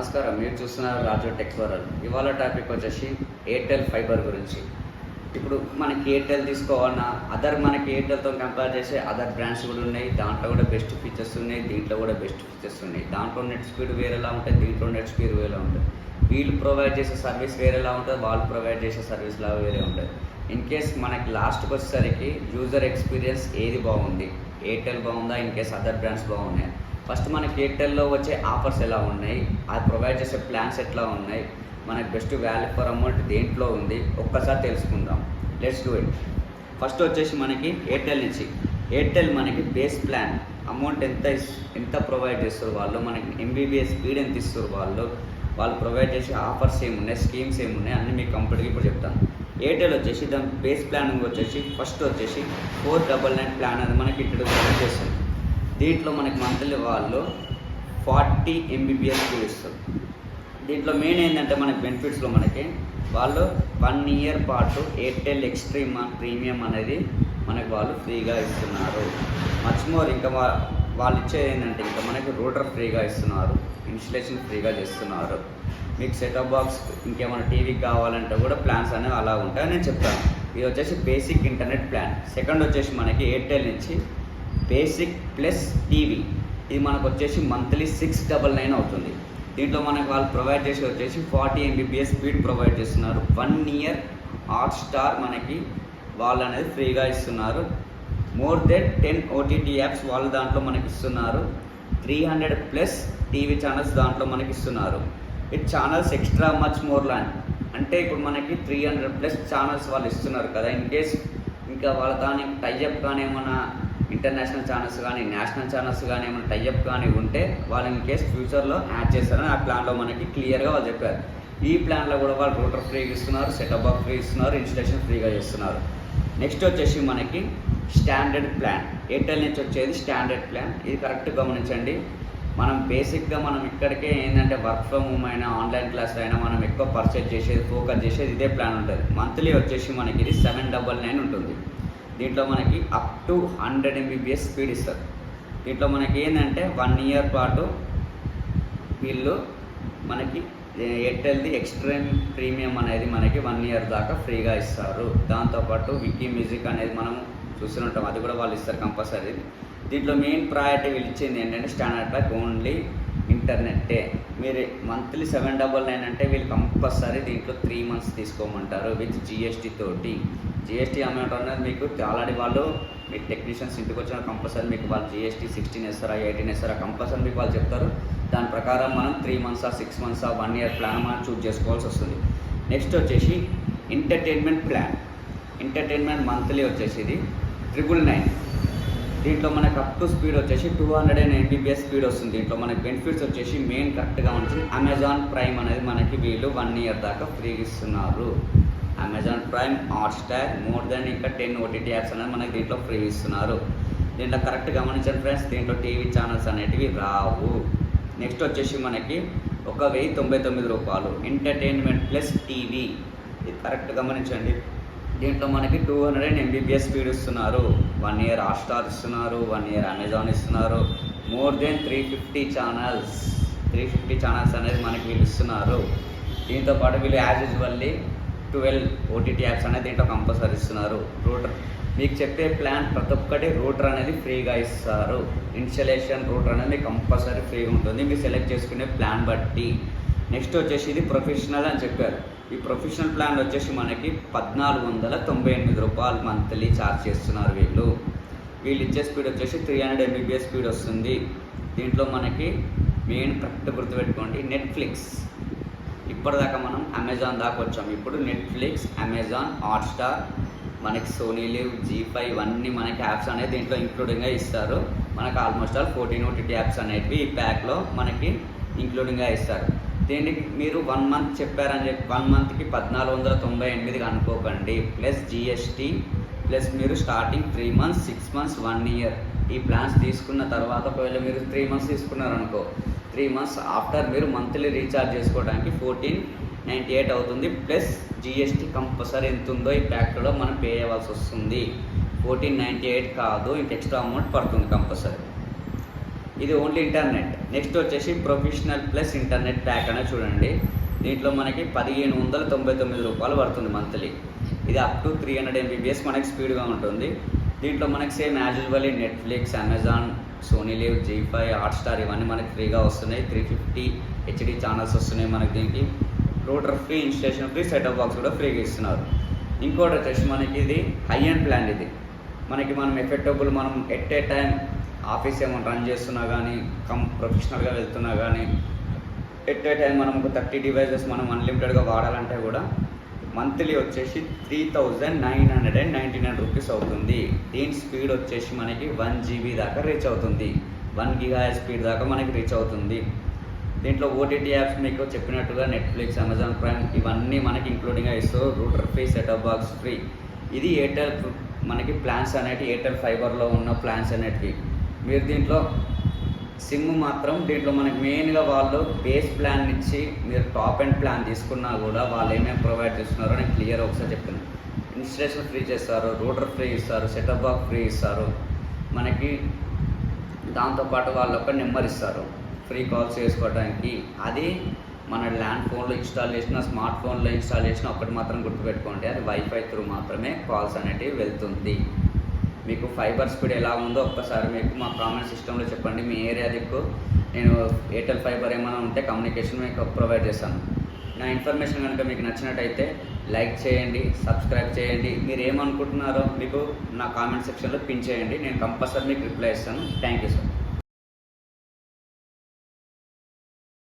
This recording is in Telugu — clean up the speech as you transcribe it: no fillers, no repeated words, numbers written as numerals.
నమస్కారం. మీరు చూస్తున్నారు రాజు టెక్ వరల్డ్. ఇవాళ టాపిక్ వచ్చేసి ఎయిర్టెల్ ఫైబర్ గురించి. ఇప్పుడు మనకి ఎయిర్టెల్ తీసుకోవాలన్నా మనకి ఎయిర్టెల్తో కంపేర్ చేసే అదర్ బ్రాండ్స్ కూడా ఉన్నాయి. దాంట్లో కూడా బెస్ట్ ఫీచర్స్ ఉన్నాయి, దీంట్లో కూడా బెస్ట్ ఫీచర్స్ ఉన్నాయి. దాంట్లో నెట్ స్పీడ్ వేరేలా ఉంటుంది, దీంట్లో నెట్ స్పీడ్ వేరేలా ఉంటుంది. వీళ్ళు ప్రొవైడ్ చేసే సర్వీస్ వేరేలా ఉంటుంది, వాళ్ళు ప్రొవైడ్ చేసే సర్వీస్ లా వేరే ఉంటుంది. ఇన్ కేస్ మనకి లాస్ట్కి వచ్చేసరికి యూజర్ ఎక్స్పీరియన్స్ ఏది బాగుంది, ఎయిర్టెల్ బాగుందా, ఇన్ కేస్ అదర్ బ్రాండ్స్ బాగున్నాయి. ఫస్ట్ మనకి ఎయిర్టెల్లో వచ్చే ఆఫర్స్ ఎలా ఉన్నాయి, అది ప్రొవైడ్ చేసే ప్లాన్స్ ఎట్లా ఉన్నాయి, మనకి బెస్ట్ వాల్యూ ఫర్ అమౌంట్ దేంట్లో ఉంది ఒక్కసారి తెలుసుకుందాం. Let's do it. ఫస్ట్ వచ్చేసి మనకి ఎయిర్టెల్ మనకి బేస్ ప్లాన్ అమౌంట్ ఎంత ప్రొవైడ్ చేస్తారు వాళ్ళు, మనకి ఎంబీబీఎస్ స్పీడ్ ఎంత ఇస్తారు వాళ్ళు ప్రొవైడ్ చేసే ఆఫర్స్ ఏమున్నాయి, స్కీమ్స్ ఏమున్నాయి అన్నీ మీకు కంప్లీట్గా ఇప్పుడు చెప్తాను. ఎయిర్టెల్ వచ్చేసి దాని బేస్ ప్లానింగ్ వచ్చేసి ఫస్ట్ వచ్చేసి 499 ప్లాన్ అది మనకి ఇంట్రొడ్యూస్ చేస్తుంది. దీంట్లో మనకి మంత్లీ వాళ్ళు 40 MBPS స్పీడ్ ఇస్తారు. దీంట్లో మెయిన్ ఏంటంటే మనకి బెనిఫిట్స్లో మనకి వాళ్ళు 1 year పాటు ఎయిర్టెల్ ఎక్స్ట్రీమ్ ప్రీమియం అనేది మనకి వాళ్ళు ఫ్రీగా ఇస్తున్నారు. మచ్ మోర్ ఇంకా వాళ్ళు ఇచ్చేది ఏంటంటే ఇంకా మనకి రూటర్ ఫ్రీగా ఇస్తున్నారు, ఇన్స్టలేషన్ ఫ్రీగా చేస్తున్నారు. మీకు సెటప్ బాక్స్ ఇంకేమైనా టీవీ కావాలంటే కూడా ప్లాన్స్ అనేవి అలా ఉంటాయని నేను చెప్తాను. ఇది వచ్చేసి బేసిక్ ఇంటర్నెట్ ప్లాన్. సెకండ్ వచ్చేసి మనకి ఎయిర్టెల్ నుంచి బేసిక్ ప్లస్ టీవీ, ఇది మనకు వచ్చేసి మంత్లీ 699 అవుతుంది. దీంట్లో మనకి వాళ్ళు ప్రొవైడ్ చేసి వచ్చేసి 40 MBPS స్పీడ్ ప్రొవైడ్ చేస్తున్నారు. 1 year హాట్స్టార్ మనకి వాళ్ళు అనేది ఫ్రీగా ఇస్తున్నారు. మోర్ దెన్ 10 OTT యాప్స్ వాళ్ళు దాంట్లో మనకి ఇస్తున్నారు. 300+ టీవీ ఛానల్స్ దాంట్లో మనకి ఇస్తున్నారు. ఈ channels extra much more land అంటే ఇప్పుడు మనకి 300+ ఛానల్స్ వాళ్ళు ఇస్తున్నారు కదా. ఇన్ కేస్ ఇంకా వాళ్ళ దాని టైఅప్ కానీ ఏమైనా ఇంటర్నేషనల్ ఛానల్స్ కానీ నేషనల్ ఛానల్స్ కానీ ఏమైనా టైఅప్ కానీ ఉంటే వాళ్ళు ఇన్ కేస్ ఫ్యూచర్లో యాడ్ చేస్తారని ఆ ప్లాన్లో మనకి క్లియర్గా వాళ్ళు చెప్పారు. ఈ ప్లాన్లో కూడా వాళ్ళు రూటర్ ఫ్రీగా ఇస్తున్నారు, సెటప్ బాక్స్ ఫ్రీ ఇస్తున్నారు, ఇన్స్టలేషన్ ఫ్రీగా చేస్తున్నారు. నెక్స్ట్ వచ్చేసి మనకి స్టాండర్డ్ ప్లాన్. ఎయిర్టెల్ నుంచి వచ్చేది స్టాండర్డ్ ప్లాన్. ఇది కరెక్ట్గా గమనించండి. మనం బేసిక్గా మనం ఇక్కడికే ఏంటంటే వర్క్ ఫ్రమ్ హోమ్ అయినా ఆన్లైన్ క్లాస్ అయినా మనం ఎక్కువ పర్చేజ్ చేసేది, ఫోకస్ చేసేది ఇదే ప్లాన్ ఉంటుంది. మంత్లీ వచ్చేసి మనకి ఇది 799 ఉంటుంది. దీంట్లో మనకి అప్ టు 100 MBPS స్పీడ్ ఇస్తారు. దీంట్లో మనకి ఏంటంటే 1 year పాటు వీళ్ళు మనకి ఎయిర్టెల్ది ఎక్స్ట్రీమ్ ప్రీమియం అనేది మనకి 1 year దాకా ఫ్రీగా ఇస్తారు. దాంతోపాటు వికీ మ్యూజిక్ అనేది మనం చూస్తుంటాం, అది కూడా వాళ్ళు ఇస్తారు కంపల్సరీ. దీంట్లో మెయిన్ ప్రయారిటీ వీళ్ళు ఇచ్చింది ఏంటంటే స్టాండర్డ్ ప్యాక్ ఓన్లీ ఇంటర్నెట్టే. మీరు మంత్లీ 799 అంటే వీళ్ళు కంపల్సరీ దీంట్లో 3 months తీసుకోమంటారు విత్ GST తోటి. GST అమౌంట్ అనేది మీకు ఆల్రెడీ వాళ్ళు మీకు టెక్నీషియన్స్ ఇంటికి వచ్చిన కంపల్సరీ మీకు వాళ్ళు GST 16 వేస్తారా 18 వేస్తారా కంపల్సరీ మీకు వాళ్ళు చెప్తారు. దాని ప్రకారం మనం 3 months 6 months 1 year ప్లాన్ మనం చూస్ చేసుకోవాల్సి వస్తుంది. నెక్స్ట్ వచ్చేసి ఎంటర్టైన్మెంట్ ప్లాన్. ఎంటర్టైన్మెంట్ మంత్లీ వచ్చేసి ఇది 999. దీంట్లో మనకు అప్ టు స్పీడ్ వచ్చేసి 200 MBPS స్పీడ్ వస్తుంది. దీంట్లో మనకి బెనిఫిట్స్ వచ్చేసి మెయిన్ కరెక్ట్గా ఉంటుంది. అమెజాన్ ప్రైమ్ అనేది మనకి వీళ్ళు 1 year దాకా ఫ్రీగా ఇస్తున్నారు. Amazon prime, Hotstar, more than ఇంకా 10 OTT యాప్స్ అనేది మనకి దీంట్లో ఫ్రీ ఇస్తున్నారు. దీంట్లో కరెక్ట్ గమనించండి ఫ్రెండ్స్, దీంట్లో టీవీ ఛానల్స్ అనేటివి రావు. నెక్స్ట్ వచ్చేసి మనకి 1099 రూపాయలు ఎంటర్టైన్మెంట్ ప్లస్ టీవీ, ఇది కరెక్ట్ గమనించండి. దీంట్లో మనకి 200 MBPS స్పీడ్ ఇస్తున్నారు. 1 year హాట్స్టార్ ఇస్తున్నారు, 1 year అమెజాన్ ఇస్తున్నారు. మోర్ దెన్ 350 ఛానల్స్ అనేది మనకి వీళ్ళు ఇస్తున్నారు. దీంతోపాటు వీళ్ళు యాజ్ యూజువల్లీ 12 OTT యాప్స్ అనేది దీంట్లో కంపల్సరీ ఇస్తున్నారు. రూటర్ మీకు చెప్పే ప్లాన్ ప్రతి ఒక్కటి రూటర్ అనేది ఫ్రీగా ఇస్తారు. ఇన్స్టలేషన్ రూటర్ అనేది మీకు కంపల్సరీ ఫ్రీగా ఉంటుంది మీరు సెలెక్ట్ చేసుకునే ప్లాన్ బట్టి. నెక్స్ట్ వచ్చేసి ఇది ప్రొఫెషనల్ అని చెప్పారు. ఈ ప్రొఫెషనల్ ప్లాన్ వచ్చేసి మనకి 1498 రూపాయలు మంత్లీ ఛార్జ్ చేస్తున్నారు వీళ్ళు ఇచ్చే స్పీడ్ వచ్చేసి 300 MBPS స్పీడ్ వస్తుంది. దీంట్లో మనకి మెయిన్ కరెక్ట్ గుర్తుపెట్టుకోండి, నెట్ఫ్లిక్స్. ఇప్పటిదాకా మనం అమెజాన్ దాకా వచ్చాం. ఇప్పుడు నెట్ఫ్లిక్స్, అమెజాన్, హాట్స్టార్, మనకి సోనీ లివ్, G5 ఇవన్నీ మనకి యాప్స్ అనేది దీంట్లో ఇంక్లూడింగ్గా ఇస్తారు. మనకి ఆల్మోస్ట్ ఆల్ 14 OTT యాప్స్ అనేవి ఈ ప్యాక్లో మనకి ఇంక్లూడింగ్గా ఇస్తారు. దీనికి మీరు 1 month చెప్పారని చెప్పి 1 monthకి 1498 అనుకోకండి, ప్లస్ GST ప్లస్ మీరు స్టార్టింగ్ 3 months 6 months 1 year ఈ ప్లాన్స్ తీసుకున్న తర్వాత ఒకవేళ మీరు 3 months తీసుకున్నారనుకో 3 months ఆఫ్టర్ మీరు మంత్లీ రీఛార్జ్ చేసుకోవడానికి 1498 అవుతుంది. ప్లస్ GST కంపల్సరీ ఎంత ఉందో ఈ ప్యాక్లో మనం పే అవ్వాల్సి వస్తుంది. 1498 కాదు, ఇంక ఎక్స్ట్రా అమౌంట్ పడుతుంది కంపల్సరీ. ఇది ఓన్లీ ఇంటర్నెట్. నెక్స్ట్ వచ్చేసి ప్రొఫెషనల్ ప్లస్ ఇంటర్నెట్ ప్యాక్ అనేది చూడండి. దీంట్లో మనకి రూ. 1599 పడుతుంది మంత్లీ. ఇది అప్ టు 300 MBPS మనకి స్పీడ్గా ఉంటుంది. దీంట్లో మనకి same as usually Netflix, Amazon, Sony Liv, జీ5, హాట్స్టార్ ఇవన్నీ మనకి ఫ్రీగా వస్తున్నాయి. 350 HD ఛానల్స్ వస్తున్నాయి మనకి. దీనికి router free, installation free, setup box కూడా ఫ్రీగా ఇస్తున్నారు. ఇంకోటి వచ్చేసి మనకి ఇది హై అండ్ ప్లాన్. ఇది మనకి మనం ఎఫెక్టబుల్, మనం ఎట్ ఏ టైం ఆఫీస్ ఏమైనా రన్ చేస్తున్నా కానీ, ప్రొఫెషనల్గా వెళ్తున్నా కానీ, ఎట్ ఏ టైం మనం ఒక 30 డివైజెస్ మనం అన్లిమిటెడ్గా వాడాలంటే కూడా మంత్లీ వచ్చేసి 3999 రూపీస్ అవుతుంది. దీని స్పీడ్ వచ్చేసి మనకి 1 GB దాకా రీచ్ అవుతుంది. 1 GHz స్పీడ్ దాకా మనకి రీచ్ అవుతుంది. దీంట్లో ఓటీటీ యాప్స్ మీకు చెప్పినట్టుగా నెట్ఫ్లిక్స్, అమెజాన్ ప్రైమ్ ఇవన్నీ మనకి ఇంక్లూడింగ్గా ఇస్తూ router free, setup box free. ఇది ఎయిర్టెల్ మనకి ప్లాన్స్ అనేవి, ఎయిర్టెల్ ఫైబర్లో ఉన్న ప్లాన్స్ అనేటివి. మీరు దీంట్లో సిమ్ మాత్రం దీంట్లో మనకి మెయిన్గా వాళ్ళు బేస్ ప్లాన్ ఇచ్చి మీరు టాప్ అండ్ ప్లాన్ తీసుకున్నా కూడా వాళ్ళు ఏమేమి ప్రొవైడ్ చేస్తున్నారో నేను క్లియర్ ఒకసారి చెప్తున్నాను. ఇన్స్టలేషన్ ఫ్రీ చేస్తారు, రూటర్ ఫ్రీ ఇస్తారు, సెటప్ బాక్స్ ఫ్రీ ఇస్తారు మనకి. దాంతోపాటు వాళ్ళు ఒక నెంబర్ ఇస్తారు ఫ్రీ కాల్స్ చేసుకోవడానికి. అది మన ల్యాండ్ ఫోన్లో ఇన్స్టాల్ చేసిన, స్మార్ట్ ఫోన్లో ఇన్స్టాల్ చేసిన ఒకటి మాత్రం గుర్తుపెట్టుకోండి, అది వైఫై త్రూ మాత్రమే కాల్స్ అనేటివి వెళ్తుంది. మీకు ఫైబర్ స్పీడ్ ఎలా ఉందో ఒక్కసారి మీకు మా కామెంట్ సిస్టంలో చెప్పండి. మీ ఏరియా దిక్కు నేను ఎయిర్టెల్ ఫైబర్ ఏమైనా ఉంటే కమ్యూనికేషన్ మీకు ప్రొవైడ్ చేస్తాను. నా ఇన్ఫర్మేషన్ కనుక మీకు నచ్చినట్టయితే లైక్ చేయండి, సబ్స్క్రైబ్ చేయండి. మీరు ఏమనుకుంటున్నారో మీకు నా కామెంట్ సెక్షన్లో పిన్ చేయండి. నేను కంపల్సరీ మీకు రిప్లై ఇస్తాను. Thank you sir.